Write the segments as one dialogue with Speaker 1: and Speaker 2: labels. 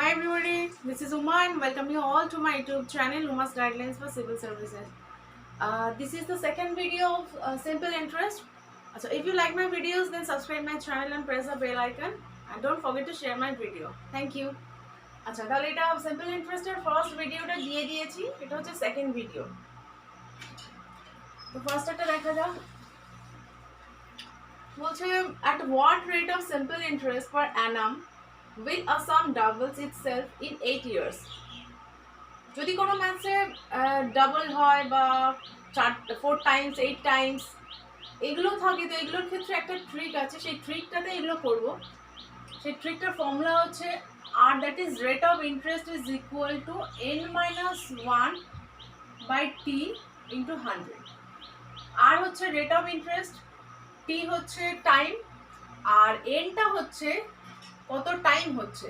Speaker 1: Hi everybody, this is Uma and welcome you all to my YouTube channel Uma's Guidelines for Civil Services. This is the second video of Simple Interest. So if you like my videos then subscribe my channel and press the bell icon and don't forget to share my video. Thank you. আচ্ছা তাহলে এটা simple ইন্টারেস্টের first ভিডিওটা দিয়ে দিয়েছি, এটা হচ্ছে second video. তো ফার্স্ট একটা দেখা যাক। বলছে at what rate of simple interest per annum will a sum doubles itself in 8 years? যদি কোনো ম্যাথসে ডাবল হয় বা 4 টাইমস 8 টাইমস এগুলো থাকে, তো এগুলোর ক্ষেত্রে একটা ট্রিক আছে, সেই ট্রিকটাতে এগুলো করব। সেই ট্রিকটার ফর্মুলা হচ্ছে আর that is rate of interest is equal to n-1 by T into 100। আর হচ্ছে রেট অফ ইন্টারেস্ট, টি হচ্ছে টাইম, আর এনটা হচ্ছে কত টাইম হচ্ছে,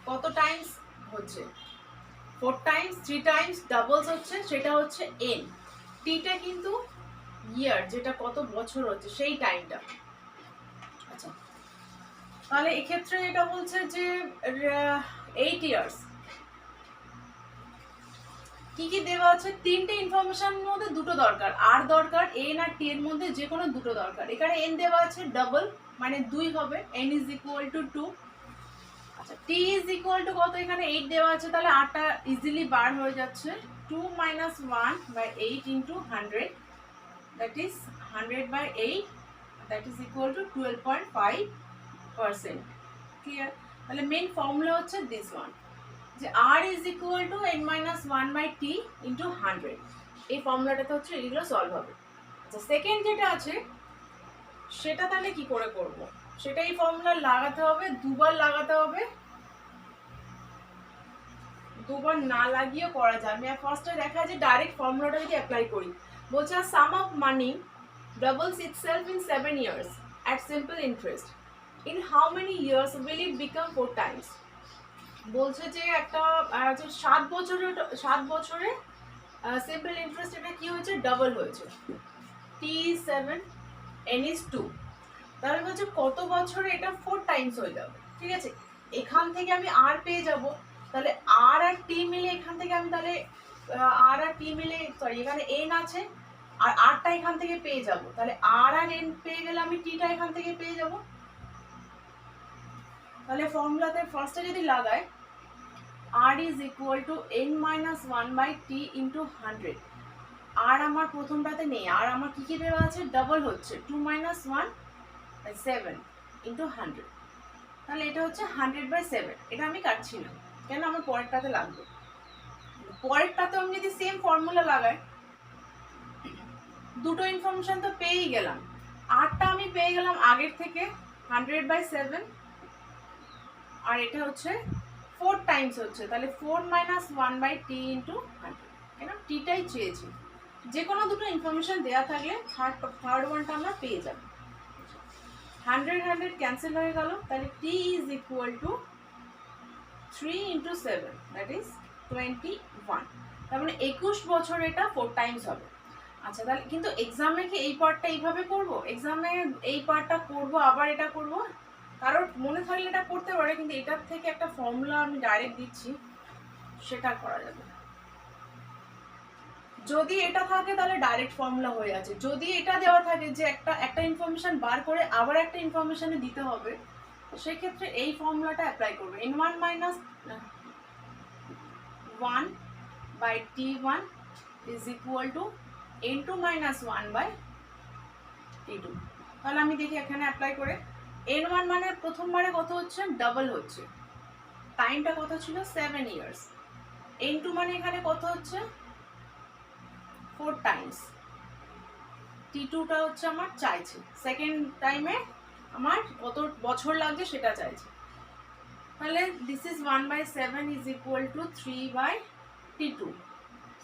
Speaker 1: কত টাইমস হচ্ছে, 4 টাইমস 3 টাইমস ডাবলস হচ্ছে, সেটা হচ্ছে এন। টিটা কিন্তু ইয়ার, যেটা কত বছর হচ্ছে সেই টাইমটা। আচ্ছা তাহলে এক্ষেত্রে এটা বলছে যে 8 ইয়ার্স। কি কি দেওয়া আছে, তিনটে ইনফরমেশনের মধ্যে দুটো দরকার, আর দরকার এন আর টি এর মধ্যে যে কোনো দুটো দরকার। এখানে এন দেওয়া আছে ডাবল মানে 2 হবে, এন ইজ ইকুয়াল টু 2। আচ্ছা টি ইজ ইকুয়াল টু কত, এখানে 8 দেওয়া আছে, তাহলে 8টা ইজিলি বার হয়ে যাচ্ছে। 2 - 1 by 8 into 100, that is 100 by 8, that is equal to 12.5%। Clear? তাহলে মেন ফর্মুলা হচ্ছে দিস ওয়ান, যে R is equal to n-1 by T into 100। এই ফর্মুলাটাতে হচ্ছে এগুলো সলভ হবে। আচ্ছা সেকেন্ড যেটা আছে সেটা তাহলে কি করে করব, সেটা এই ফর্মুলা লাগাতে হবে, দুবার লাগাতে হবে, দুবার না লাগিয়েও করা যায়। আমি ফার্স্টে দেখা যে ডাইরেক্ট ফর্মুলাটা যদি অ্যাপ্লাই করি, বলছে sum of money doubles itself in 7 years at simple interest. In how many years will it become 4 times? বলছে যে একটা 7 বছরে সিম্পল ইন্টারেস্ট এটা কি হয়েছে, ডাবল হয়েছে। টি 7 এন ইজ 2, তাহলে বলছে কত বছরে এটা 4 টাইমস হয়ে যাবে। ঠিক আছে, এখান থেকে আমি আর পেয়ে যাব, তাহলে আর আর টি মিলে এখান থেকে আমি তাহলে আর আর টি মিলে সরি এখানে এন আছে আর আরটা এখান থেকে পেয়ে যাব, তাহলে আর আর এন পেয়ে গেলে আমি টিটা এখান থেকে পেয়ে যাব। তাহলে ফর্মুলাতে ফার্স্টে যদি লাগাই R is equal to n-1 by T into 100। আর আমার প্রথমটাতে নেই, আর আমার কি কি দেওয়া আছে, ডাবল হচ্ছে 2 - 1 7 ইন্টু 100, তাহলে এটা হচ্ছে 100/7। এটা আমি কাটছি না, কেন আমার পরেরটাতে লাগবে। পরেরটাতে আমি যদি সেম ফর্মুলা লাগাই, দুটো ইনফরমেশন তো পেয়েই গেলাম। আরটা আমি পেয়ে গেলাম আগের থেকে 100/7, আর এটা হচ্ছে 4 টাইমস হচ্ছে, তাহলে 4 - 1 বাই টি ইন্টু 100। কেন টিটাই চেয়েছি, যে কোনো দুটো ইনফরমেশন দেওয়া থাকলে থার্ড ওয়ানটা আমরা পেয়ে যাব। 100 ক্যান্সেল হয়ে গেল, তাহলে T is equal to 3 into 7, that is 21। তার মানে 21 বছর এটা 4 টাইমস হবে। আচ্ছা তাহলে কিন্তু এক্সামে কি এই পার্টটা এইভাবে করব, এক্সামে এই পার্টটা করব আবার এটা করব, কারোর মনে থাকলে এটা করতে পারে, কিন্তু এটার থেকে একটা ফর্মুলা আমি ডাইরেক্ট দিচ্ছি, সেটা করা যাবে। যদি এটা থাকে তাহলে ডাইরেক্ট ফর্মুলা হয়ে আছে, যদি এটা দেওয়া থাকে যে একটা ইনফরমেশন বার করে আবার একটা ইনফরমেশনে দিতে হবে, সেক্ষেত্রে এই ফর্মুলাটা অ্যাপ্লাই করবে। n1 - 1 by t1 is equal to n2 - 1 by t2। তাহলে আমি দেখি এখানে অ্যাপ্লাই করে, n1 মানে প্রথমবারে কত হচ্ছে, ডাবল হচ্ছে, টাইমটা কত ছিল 7 ইয়ার্স। n2 মানে এখানে কত হচ্ছে 4 টাইমস। টি2টা হচ্ছে আমার চাইছে সেকেন্ড টাইমে আমার কত বছর লাগছে সেটা চাইছে। তাহলে this is 1/7 is equal two 3/t2,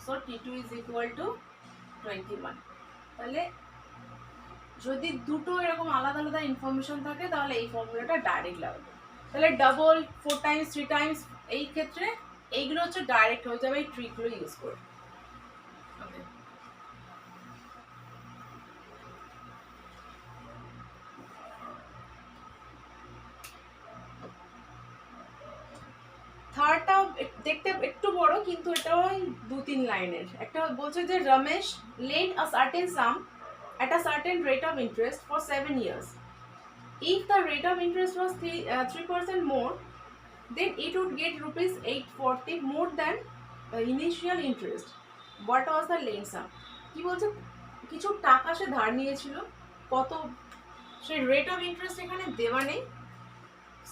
Speaker 1: so t2 is equal two 21। তাহলে যদি দুটো এরকম আলাদা আলাদা ইনফরমেশন থাকে তাহলে এই ফর্মুলাটা ডাইরেক্ট লাগবে। তাহলে ডাবল 4 টাইমস 3 টাইমস এই ক্ষেত্রে এইগুলো হচ্ছে ডাইরেক্ট হয়ে যাবে এই ট্রিকগুলো ইউজ করে। ওকে দেখতে একটু বড়, কিন্তু এটা ওই 2-3 লাইনের। একটা বলছে যে Ramesh lend a certain sum at a certain rate of interest for 7 years. If the rate of interest was 3% more, then it would get rupees 840 more than the initial interest. What was the lend sum? কি বলছে, কিছু টাকা সে ধার নিয়েছিল, কত, সেই rate of interest এখানে দেওয়া নেই।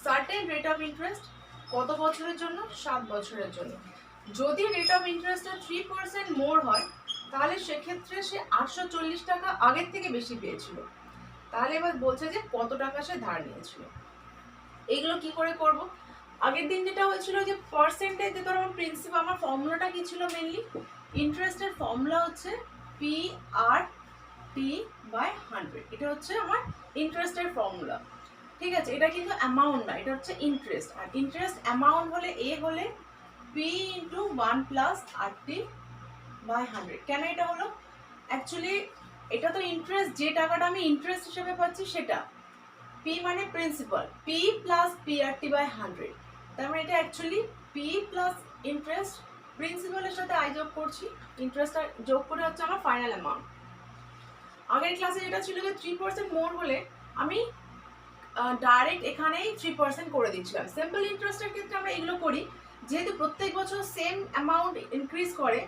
Speaker 1: সার্টেন রেট অফ ইন্টারেস্ট কত বছরের জন্য? 7 বছরের জন্য। যদি রেট অফ ইন্টারেস্টটা 3% মোর হয়, তাহলে সেক্ষেত্রে সে 840 টাকা আগের থেকে বেশি পেয়েছিল। তাহলে এবার বলছে যে কত টাকা সে ধার নিয়েছিল। এইগুলো কি করে করব? আগের দিন যেটা হয়েছিল যে পার্সেন্টেজ, ধর আমার প্রিন্সিপাল, আমার ফর্মুলাটা কি ছিল মেনলি, ইন্টারেস্টের ফর্মুলা হচ্ছে PRT/100। এটা হচ্ছে আমার ইন্টারেস্টের ফর্মুলা, ঠিক আছে? এটা কিন্তু অ্যামাউন্ট না, এটা হচ্ছে ইন্টারেস্ট। আর ইন্টারেস্ট অ্যামাউন্ট হলে এ হলে P × 1 + RT/100। কেন এটা হলো? অ্যাকচুয়ালি এটা তো ইন্টারেস্ট, যে টাকাটা আমি ইন্টারেস্ট হিসেবে পাচ্ছি সেটা। P মানে প্রিন্সিপাল, P + PRT/100। তার মানে এটা অ্যাকচুয়ালি P + ইন্টারেস্ট, প্রিন্সিপালের সাথে আই যোগ করছি, ইন্টারেস্টটা যোগ করে হচ্ছে আমার ফাইনাল অ্যামাউন্ট। আগের ক্লাসে যেটা ছিল যে 3% মোর হলে আমি ডাইরেক্ট এখানেই 3% করে দিচ্ছিলাম। সিম্পল ইন্টারেস্টের ক্ষেত্রে আমরা এগুলো করি, যেহেতু প্রত্যেক বছর সেম অ্যামাউন্ট ইনক্রিজ করে,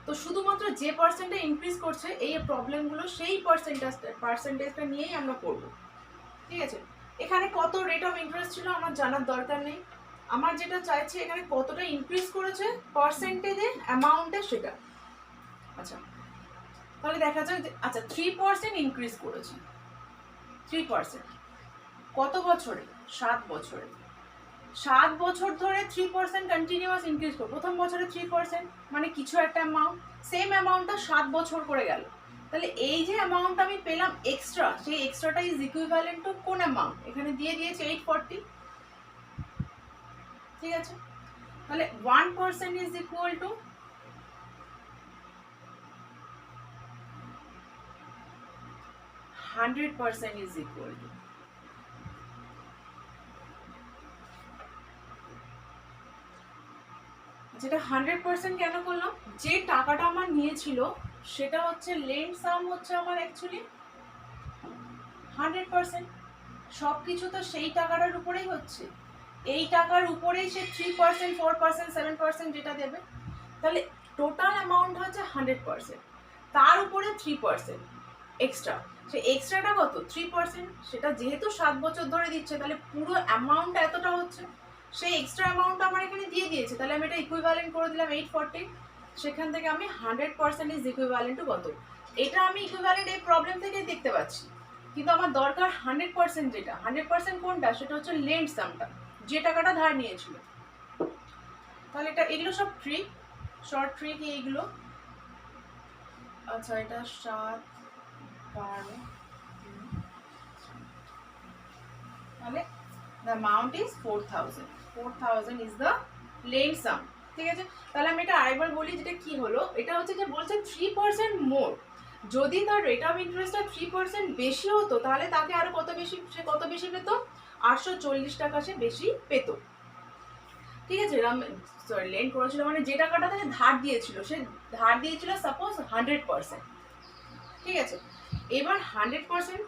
Speaker 1: তো শুধুমাত্র যে পার্সেন্টটা ইনক্রিজ করছে এই প্রবলেমগুলো সেই পার্সেন্টেজটা নিয়েই আমরা করব, ঠিক আছে? এখানে কত রেট অফ ইন্টারেস্ট ছিল আমার জানার দরকার নেই। আমার যেটা চাইছি এখানে কতটা ইনক্রিজ করেছে পার্সেন্টেজে, অ্যামাউন্টে, সেটা। আচ্ছা, তাহলে দেখা যাক যে আচ্ছা 3% ইনক্রিজ করেছে। 3% কত বছরে? 7 বছরে। 7 বছর ধরে 3% কন্টিনিউয়াস ইনক্রিজ করবে। প্রথম বছরে 3% মানে কিছু একটা অ্যামাউন্ট, সেম অ্যামাউন্টটা 7 বছর করে গেল। তাহলে এই যে অ্যামাউন্ট আমি পেলাম এক্সট্রা, সেই এক্সট্রাটা ইজ ইকুইভ্যালেন্ট টু কোন অ্যামাউন্ট? এখানে দিয়ে দিয়েছে 840, ঠিক আছে? তাহলে 1% is equal two 100% is equal two, যেটা 100% কেন করলাম? যে টাকাটা আমার নিয়েছিল সেটা হচ্ছে লেন্ড সাম, হচ্ছে আমার অ্যাকচুয়ালি 100%। সব কিছু তো সেই টাকাটার উপরেই হচ্ছে, এই টাকার উপরেই সে 3%, 4%, 7% যেটা দেবে। তাহলে টোটাল অ্যামাউন্ট হচ্ছে 100%, তার উপরে 3% এক্সট্রা। সে এক্সট্রাটা কত? 3%। সেটা যেহেতু 7 বছর ধরে দিচ্ছে, তাহলে পুরো অ্যামাউন্ট এতটা হচ্ছে। সেই এক্সট্রা অ্যামাউন্ট আমার এখানে দিয়ে দিয়েছে, তাহলে আমি এটা ইকুইভ্যালেন্ট করে দিলাম 840। সেখান থেকে আমি 100% ইজ ইকুইভ্যালেন্ট টু কত? এটা আমি ইকুইভ্যালেন্ট এই প্রবলেম থেকেই দেখতে পাচ্ছি, কিন্তু আমার দরকার 100%। যেটা 100% কোনটা? সেটা হচ্ছে লেন্ড সামটা, যে টাকাটা ধার নিয়েছিল। তাহলে এটা, এগুলো সব ট্রিক, শর্ট ট্রিক এইগুলো। আচ্ছা, এটা 7, 12, তাহলে the amount is 4000। 4000 is the lend sum, ঠিক আছে? তাহলে আমি এটা আরেকবার বলি, যেটা কি হলো, এটা হচ্ছে যে বলছে 3% মোর। যদি তার রেট অফ ইন্টারেস্টটা 3% বেশি হতো, তাহলে তাকে আরো কত বেশি, সে কত বেশি পেত? 840 টাকা সে বেশি পেত, ঠিক আছে? সরি, লেন্ড করেছিল মানে যে টাকাটা তাকে ধার দিয়েছিল, সে ধার দিয়েছিল সাপোজ 100%, ঠিক আছে? এবার 100%,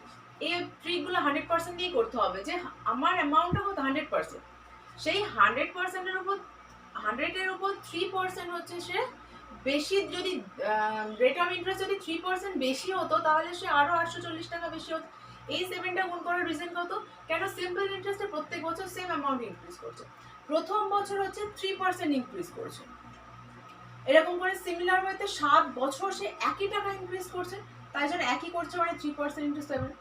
Speaker 1: এই ট্রিকগুলো 100% দিয়ে করতে হবে, যে আমার অ্যামাউন্টটা কত? 100%। সেই 100%-এর উপর, 100-এর উপর 3% হচ্ছে সে বেশি। যদি রেট অফ ইন্টারেস্ট যদি 3% বেশি হতো, তাহলে সে আরো 840 টাকা বেশি হতো। এই 7টা গুণ করার রিজন কত? কেন সিম্পল ইন্টারেস্টে প্রত্যেক বছর সেম অ্যামাউন্ট ইনক্রিজ করছে, প্রথম বছর হচ্ছে 3% ইনক্রিজ করছে। এরকম করে সিমিলার ওয়েতে 7 বছর সে একই টাকা ইনক্রিজ করছে, তাই জন্য একই করছে, মানে 3% × 7।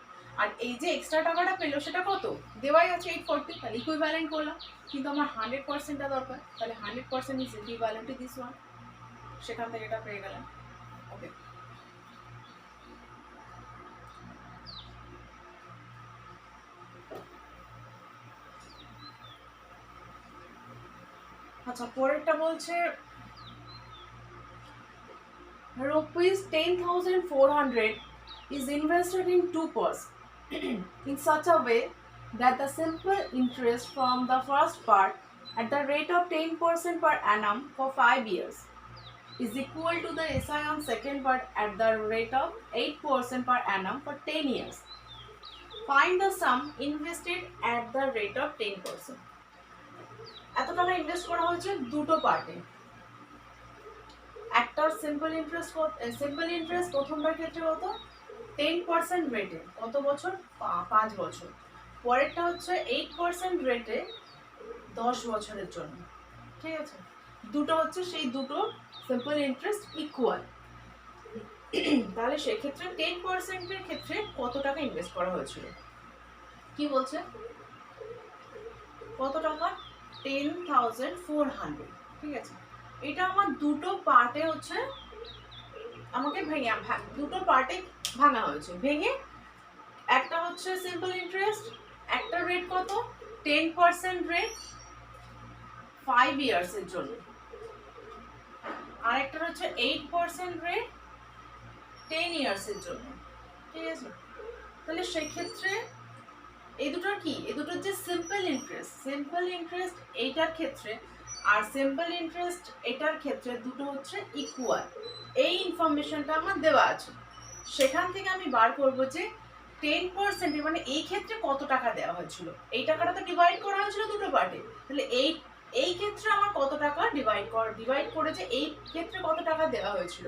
Speaker 1: আর এই যে এক্সট্রা টাকাটা পেলো সেটা কত? দেওয়াই আছে 840, তাহলে ইকুইভ্যালেন্ট করলাম। কিন্তু আমার 100%টা দরকার, তাহলে 100% is equivalent to this one. সেখান থেকে এটা পেয়ে গেলাম। ওকে, আচ্ছা পরেরটা বলছে ₹10,400 is invested in 2% in such a way that the simple interest from the first part at the rate of 10% per annum for 5 years is equal to the SI on second part at the rate of 8% per annum for 10 years. Find the sum invested at the rate of 10%. এত টাকা invest করা হয়েছে দুটো পার্টে। একটা simple interest প্রথমবার ক্ষেত্রে কত 10% রেটে, কত বছর 5 বছর। পরেরটা হচ্ছে 8% রেটে 10 বছরের জন্য। ঠিক আছে, দুটো হচ্ছে সেই দুটো সিম্পল ইন্টারেস্ট ইকুয়াল। তাহলে সেক্ষেত্রে 10%-এর ক্ষেত্রে কত টাকা ইনভেস্ট করা হয়েছিল, কি বলছে কত টাকা 10,400। ঠিক আছে, এটা আমার দুটো পার্টে হচ্ছে আমাকে দুটো পার্টে ভাঙা হয়েছে। ভেঙে একটা হচ্ছে সিম্পল ইন্টারেস্ট, একটা রেট কত 10% রেট 5 ইয়ার্স এর জন্য, আর একটা হচ্ছে 8% রেট 10 ইয়ার্স এর জন্য। ঠিক আছে, তাহলে সেক্ষেত্রে এই দুটোর কি, এই দুটোর যে সিম্পল ইন্টারেস্ট এইটার ক্ষেত্রে আর সিম্পল ইন্টারেস্ট এটার ক্ষেত্রে দুটো হচ্ছে ইকুয়াল। এই ইনফরমেশনটা আমার দেওয়া আছে, সেখান থেকে আমি বার করব যে 10% মানে এই ক্ষেত্রে কত টাকা দেওয়া হয়েছিল। এই টাকাটা তো ডিভাইড করা হয়েছিল দুটো পার্টে, তাহলে এই ক্ষেত্রে আমার কত টাকা ডিভাইড করে যে এই ক্ষেত্রে কত টাকা দেওয়া হয়েছিল।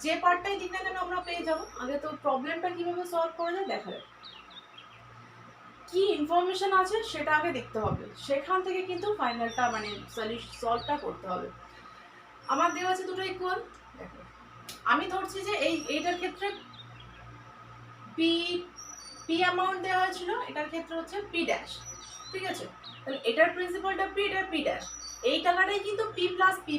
Speaker 1: যে পার্টটাই দিক না কেন আমরা পেয়ে যাবো। আগে তো প্রবলেমটা কিভাবে সলভ করা যায় দেখা যায়, কি ইনফরমেশন আছে সেটা আগে দেখতে হবে, সেখান থেকে কিন্তু ফাইনালটা মানে সলভটা করতে হবে। আমার দেওয়া আছে দুটো ইকুয়াল। দেখো আমি ধরছি যে এইটার ক্ষেত্রে পি অ্যামাউন্ট দেওয়া হয়েছিল, এটার ক্ষেত্রে হচ্ছে পি ড্যাশ। ঠিক আছে, তাহলে এটার প্রিন্সিপালটা পি, এটার পি ড্যাশ। এই টাকাটাই কিন্তু পি প্লাস পি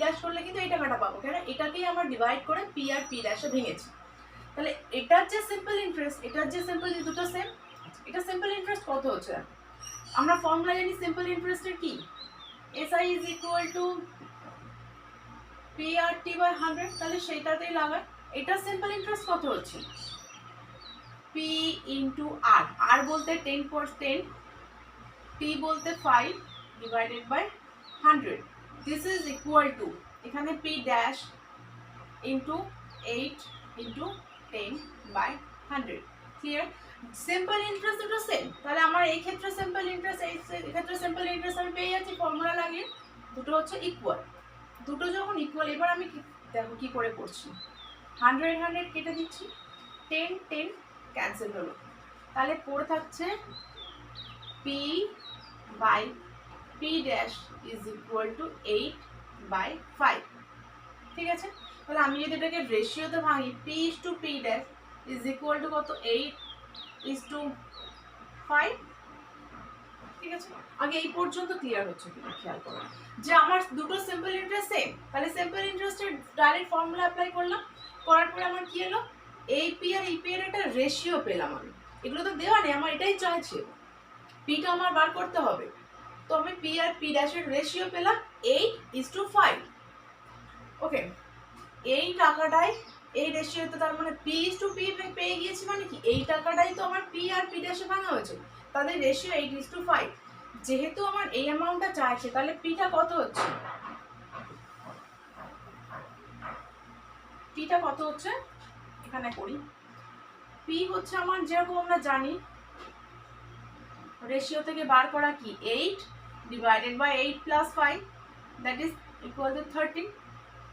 Speaker 1: ড্যাশ করলে কিন্তু এই টাকাটা পাবো, কেন এটাকেই আমার ডিভাইড করে পি আর পি ড্যাশে ভেঙেছি। তাহলে এটার যে সিম্পল ইন্টারেস্ট এটার যে সিম্পল, দুটো সেম। এটা সিম্পল ইন্টারেস্ট কত হচ্ছে, আমরা ফর্মুলা জানি সিম্পল ইন্টারেস্টের কি, SI is equal to PRT by 100। তাহলে সেইটাতেই লাগাই। এটা সিম্পল ইন্টারেস্ট কত হচ্ছে P ইন্টু আর, আর বলতে 10%, T বলতে 5 divided by 100। This is equal to এখানে P dash into 8 into 10 by 100। Clear, simple interest দুটো সেম। তাহলে আমার এই ক্ষেত্রে সিম্পল ইন্টারেস্ট, এই ক্ষেত্রে সিম্পল ইন্টারেস্ট আমি পেয়ে যাচ্ছি ফর্মুলা লাগিয়ে, দুটো হচ্ছে ইকুয়াল। দুটো যখন ইকুয়াল, এবার আমি দেখো কি করে করছি, 100 কেটে দিচ্ছি, 10 ক্যান্সেল হলো। তাহলে পড়ে থাকছে P by P dash is equal to 8 by 5। ঠিক আছে, তাহলে আমি যদি এটাকে রেশিওতে ভাঙি, P is to P dash is equal to কত 8:5। ঠিক আছে, আগে এই পর্যন্ত ক্লিয়ার হচ্ছে কিনা খেয়াল করো যে আমার দুটো সিম্পল ইন্টারেস্ট সেম। তাহলে সিম্পল ইন্টারেস্টের ডাইরেক্ট ফর্মুলা অ্যাপ্লাই করলাম, করার পরে আমার কি এলো, এই পি আর এই পি এর একটা রেশিও পেলাম আমি। এগুলো তো দেওয়া নেই, আমার এটাই চাইছে, পিটা আমার বার করতে হবে। তো আমি পি আর পি ড্যাশের রেশিও পেলাম 8:5। ওকে, এই টাকাটাই এই রেশিওতে, তার মানে পি ইজ টু পি পেয়ে গিয়েছি, মানে কি এই টাকাটাই তো আমার পি আর পি ড্যাশে ভাঙা হয়েছে, তাদের রেশিও 8:5। যেহেতু আমার এই অ্যামাউন্টটা চাইছে, তাহলে পিটা কত হচ্ছে, পিটা কত হচ্ছে এখানে করি। পি হচ্ছে আমার, যেরকম আমরা জানি রেশিও থেকে বার করা, কি 8 divided by 8 plus 5 that is equal to 13।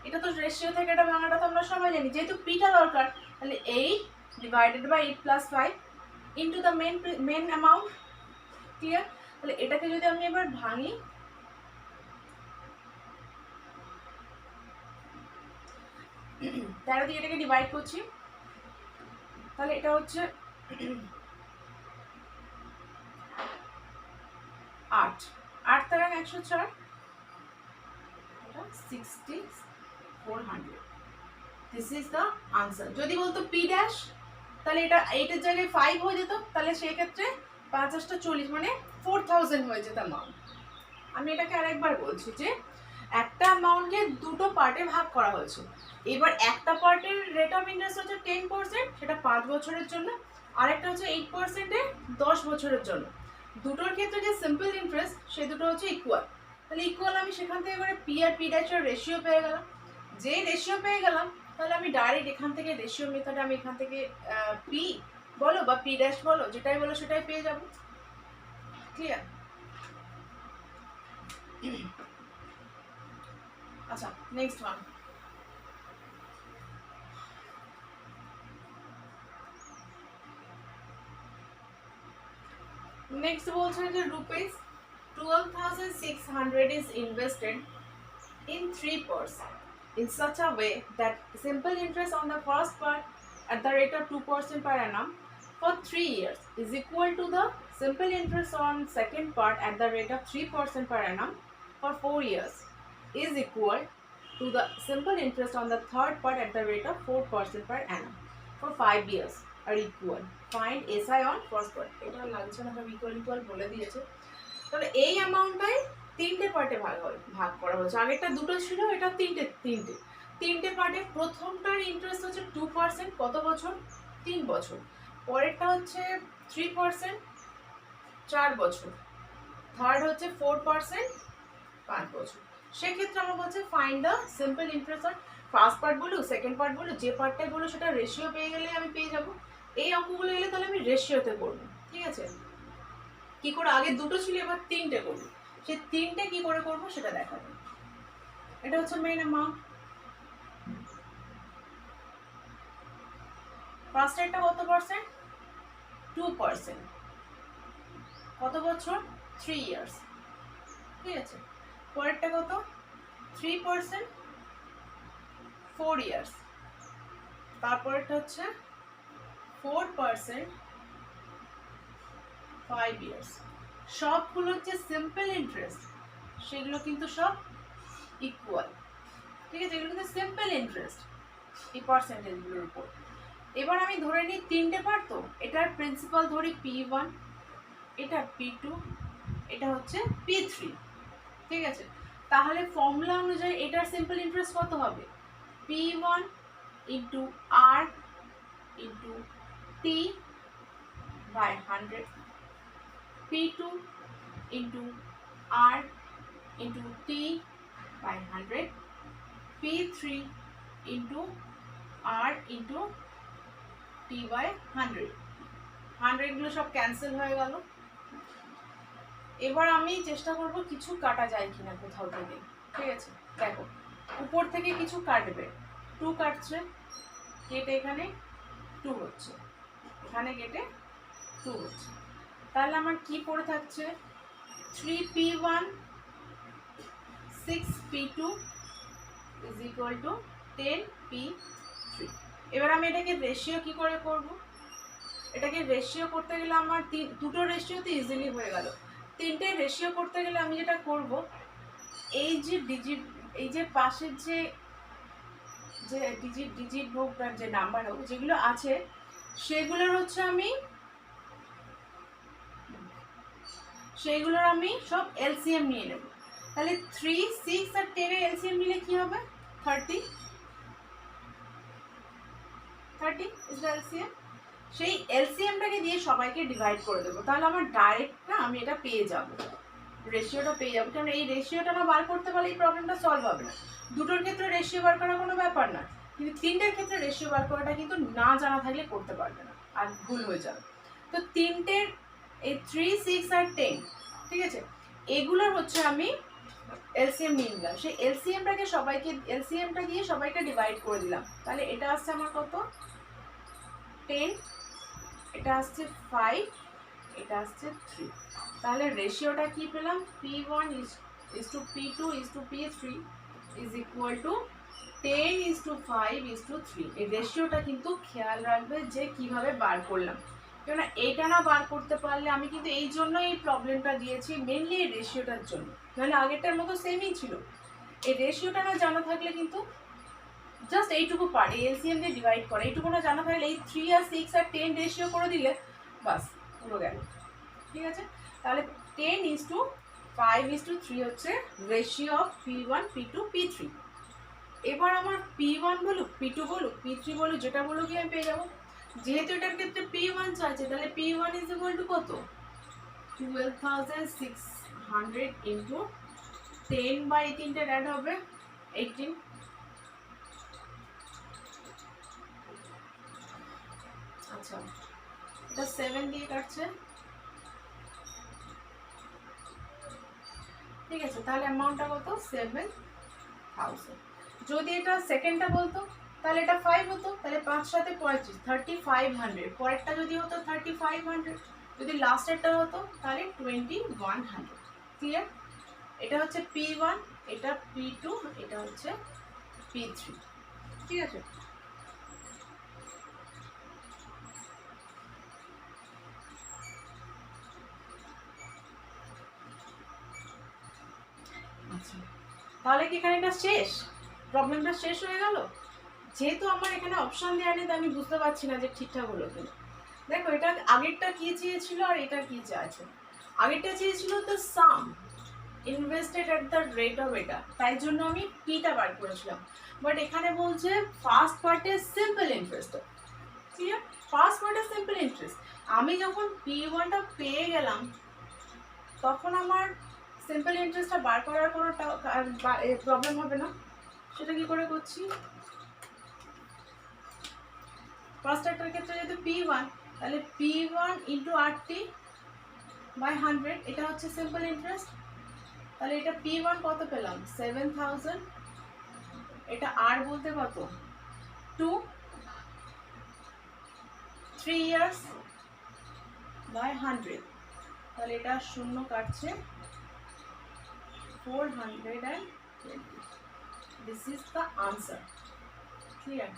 Speaker 1: এটা তো রেশিও থেকে এটা ভাঙাটা তো আমরা সবাই জানি, যেহেতু পিটা দরকার তাহলে 8 divided by 8 plus 5 into the main amount. Clear, তাহলে এটাকে যদি আমি এবার ভাঙি, তেরো দিয়ে এটাকে ডিভাইড করছি, তাহলে এটা হচ্ছে 8, 8 তারা 104, এটা 6400। This is the answer. যদি বলতো পি ড্যাশ, তাহলে এটা 8 এর জায়গায় 5 হয়ে যেত, তাহলে সেই ক্ষেত্রে 5040 মানে 4000 হয়ে যেত অ্যামাউন্ট। আমি এটাকে আরেকবার বলছি যে একটা অ্যামাউন্টকে দুটো পার্টে ভাগ করা হয়েছে। এবার একটা পার্টের রেট অফ ইন্টারেস্ট হচ্ছে 10%, সেটা 5 বছরের জন্য, আরেকটা হচ্ছে 8%-এ 10 বছরের জন্য। দুটোর ক্ষেত্রে যে সিম্পল ইন্টারেস্ট সে দুটো হচ্ছে ইকুয়াল, তাহলে ইকুয়াল আমি সেখান থেকে করে পি আর পি ড্যাশের রেশিও পেয়ে গেলাম। যে রেশিও পেয়ে গেলাম তাহলে আমি ডাইরেক্ট এখান থেকে রেশিও মেথডে আমি এখান থেকে পি বলো বা পি ড্যাশ বলো, যেটাই বলো সেটাই পেয়ে যাব। ক্লিয়ার? আচ্ছা, নেক্সট ওয়ান। নেক্সট বলছে যে rupees 12,600 is invested in 3% in such a way that simple interest on the first part at the rate of 2% per annum for 3 years is equal to the simple interest on second part at the rate of 3% per annum for 4 years is equal to the simple interest on the third part at the rate of 4% per annum for 5 years are equal. Find SI on first part. এটা লাগছে না, সব equal equal বলে দিয়েছে। তাহলে এই অ্যামাউন্টটাই তিনটে পার্টে ভাগ করা হয়েছে। আগেরটা দুটো ছিল, এটা তিনটে পার্টে। প্রথমটার ইন্টারেস্ট হচ্ছে 2%, কত বছর? 3 বছর। পরেরটা হচ্ছে 3%, 4 বছর। থার্ড হচ্ছে 4%, 5 বছর। সেক্ষেত্রে আমরা বলছি find the simple interest on first part বলো সেকেন্ড পার্ট বলো, যে পার্টটাই বলো সেটা রেশিও পেয়ে গেলে আমি পেয়ে যাব। এই অঙ্কগুলো এলে তাহলে আমি রেশিওতে করবো। ঠিক আছে? কি করে, আগে দুটো ছিল এবার তিনটে করবো, সেই তিনটে কি করে করবো সেটা দেখাবো। এটা হচ্ছে মেইন অ্যামাউন্ট। ফার্স্ট রেটটা কত পার্সেন্ট? 2%। কত বছর? 3 ইয়ার্স। ঠিক আছে? পরেরটা কত? 3%, 4 ইয়ার্স। তারপরেরটা হচ্ছে 4%, 5 ইয়ার্স। সবগুলো হচ্ছে সিম্পল ইন্টারেস্ট, সেগুলো কিন্তু সব ইকুয়াল। ঠিক আছে? এগুলো কিন্তু সিম্পল ইন্টারেস্ট এই পার্সেন্টেজগুলোর উপর। এবার আমি ধরে নিই তিনটে পার্ট, তো এটার প্রিন্সিপাল ধরি P1, এটা P2, এটা হচ্ছে P3। ঠিক আছে? তাহলে ফর্মুলা অনুযায়ী এটার সিম্পল ইন্টারেস্ট কত হবে? P1 into R into T by 100, P2 into R into T by 100, P3 into R into T by 100। 100 গুলো সব ক্যান্সেল হয়ে গেল। এবার আমি চেষ্টা করব কিছু কাটা যায় কিনা কোথাও থেকে। ঠিক আছে? দেখো, উপর থেকে কিছু কাটবে। 2 কাটছে, কেটে এখানে 2 হচ্ছে, এখানে কেটে 2 হচ্ছে। তাহলে আমার কি পড়ে থাকছে? 3P1 6P2 is equal to 10P3। এবার আমি এটাকে রেশিও কি করে করব? এটাকে রেশিও করতে গেলে আমার দুটো রেশিওতে ইজিলি হয়ে গেল। তিনটে রেশিও করতে গেলে আমি যেটা করব, এই যে ডিজিট, এই যে পাশের যে ডিজিট হোক বা যে নাম্বার হোক যেগুলো আছে সেগুলোর হচ্ছে আমি সব এলসিএম নিয়ে নেব। তাহলে 3, 6 আর 10 এর এলসিএম নিলে কি হবে? 30 ইজ দ্য এলসিএম। সেই এলসিএমটাকে দিয়ে সবাইকে ডিভাইড করে দেবো, তাহলে আমার ডাইরেক্ট না আমি এটা পেয়ে যাব, রেশিওটা পেয়ে যাবো। কারণ এই রেশিওটা না বার করতে পারলে এই প্রবলেমটা সলভ হবে না। দুটোর ক্ষেত্রে রেশিও বার করা কোনো ব্যাপার না, কিন্তু তিনটের ক্ষেত্রে রেশিও বার করাটা কিন্তু না জানা থাকলে করতে পারবে না, আর ভুল হয়ে যাবে। তো তিনটের এই 3, 6 আর 10, ঠিক আছে, এগুলোর হচ্ছে আমি এলসিএম নিয়ে নিলাম। সেই এলসিএমটা দিয়ে সবাইকে ডিভাইড করে দিলাম। তাহলে এটা আসছে আমার কত? 10, এটা আসছে 5, এটা আসছে 3। তাহলে রেশিওটা কি পেলাম? P1 is to P2 is to P3 is equal to 10 is to 5 is to 3। এই রেশিওটা কিন্তু খেয়াল রাখবে যে কিভাবে বার করলাম, কেননা এইটা না বার করতে পারলে আমি কিন্তু এই জন্য এই প্রবলেমটা দিয়েছি, মেনলি এই রেশিওটার জন্য। নাহলে আগেরটার মতো সেমই ছিল। এই রেশিওটা না জানা থাকলে কিন্তু জাস্ট এইটুকু পার্ট এলসিএম দিয়ে ডিভাইড করে, এইটুকু না জানা থাকলে এই 3 আর 6 আর 10 রেশিও করে দিলে বাস পুরো গেল। ঠিক আছে? তাহলে 10 is to 5 is to 3 হচ্ছে ratio of P1, P2, P3। এবার আমার P1 বলুক, P2 বলুক, P3 বলুক, যেটা বলুক আমি পেয়ে যাবো। যেহেতু এটার ক্ষেত্রে P1 চাইছে, তাহলে P1 is equal to কত? 12,600 ইন্টু 10 বাই 3টা অ্যাড হবে 18। আচ্ছা, এটা 7 দিয়ে কাটছে, ঠিক আছে। তাহলে অ্যামাউন্টটা কত? 7,000। যদি এটা সেকেন্ডটা বলতো তাহলে এটা 5 হতো, তাহলে 5 সাথে 35, 3500। পরেরটা যদি হতো 3500, যদি লাস্টেরটা হতো তাহলে 2100। ক্লিয়ার? এটা হচ্ছে P1, এটা P2, এটা হচ্ছে P3, ঠিক আছে। আচ্ছা, তাহলে কি এখানে এটা শেষ? প্রবলেমটা শেষ হয়ে গেল? যেহেতু আমার এখানে অপশন দেওয়া নেই, আমি বুঝতে পারছি না যে ঠিকঠাক হলো কিনা। দেখো, এটা আগেরটা কি চেয়েছিল আর এটা কি চাইছে। আগেরটা চেয়েছিল তো sum invested at the rate of এটা, তাই জন্য আমি পিটা বার করেছিলাম। বাট এখানে বলছে ফার্স্ট পার্টে সিম্পল ইন্টারেস্ট। ক্লিয়ার? ফার্স্ট পার্টে সিম্পল ইন্টারেস্ট। আমি যখন P1টা পেয়ে গেলাম তখন আমার সিম্পল ইন্টারেস্টটা বার করার কোনো প্রবলেম হবে না। সেটা কি করে করছি? ফার্স্ট একটার ক্ষেত্রে যেহেতু P1, তাহলে P1 ইন্টু RT বাই 100, এটা হচ্ছে সিম্পল ইন্টারেস্ট। তাহলে এটা P1 কত পেলাম? 7000। এটা R বলতে কত? 2, 3 ইয়ার্স বাই 100। তাহলে এটা শূন্য কাটছে 420। This is the answer. Clear?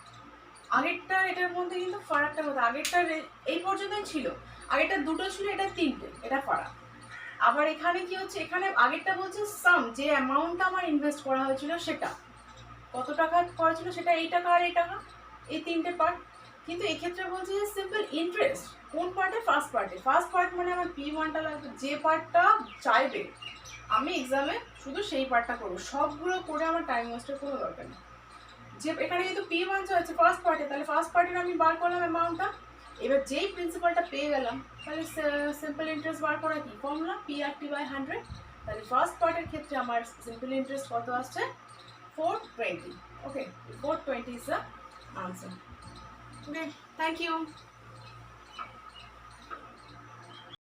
Speaker 1: আগেরটা এটার মধ্যে কিন্তু ফারাকটা কথা, আগেরটা এই পর্যন্তই ছিল, আগেরটা দুটো ছিল, এটা তিনটে, এটা ফারাক। আবার এখানে কি হচ্ছে, এখানে আগেরটা বলছে সাম, যে অ্যামাউন্টটা আমার ইনভেস্ট করা হয়েছিল সেটা কত টাকা করা ছিল, সেটা এই টাকা আর এই টাকা, এই তিনটে পার্ট। কিন্তু এক্ষেত্রে বলছে যে সিম্পল ইন্টারেস্ট কোন পার্টে? ফার্স্ট পার্টে। ফার্স্ট পার্ট মানে আমার P1টা লাগবে, যে পার্টটা চাইবে আমি এক্সামে শুধু সেই পার্টটা করবো, সবগুলো করে আমার টাইম ওয়েস্টের কোনো দরকার নেই। যে এখানে যেহেতু P1 চাইছে ফার্স্ট পার্টে, তাহলে ফার্স্ট পার্টের আমি বার করলাম অ্যামাউন্টটা। এবার যেই প্রিন্সিপালটা পেয়ে গেলাম, তাহলে সিম্পল ইন্টারেস্ট বার করা কি ফর্মুলা? PRT by 100। তাহলে ফার্স্ট পার্টের ক্ষেত্রে আমার সিম্পল ইন্টারেস্ট কত আসছে? 420। Okay, 420 is the answer. Okay, thank you.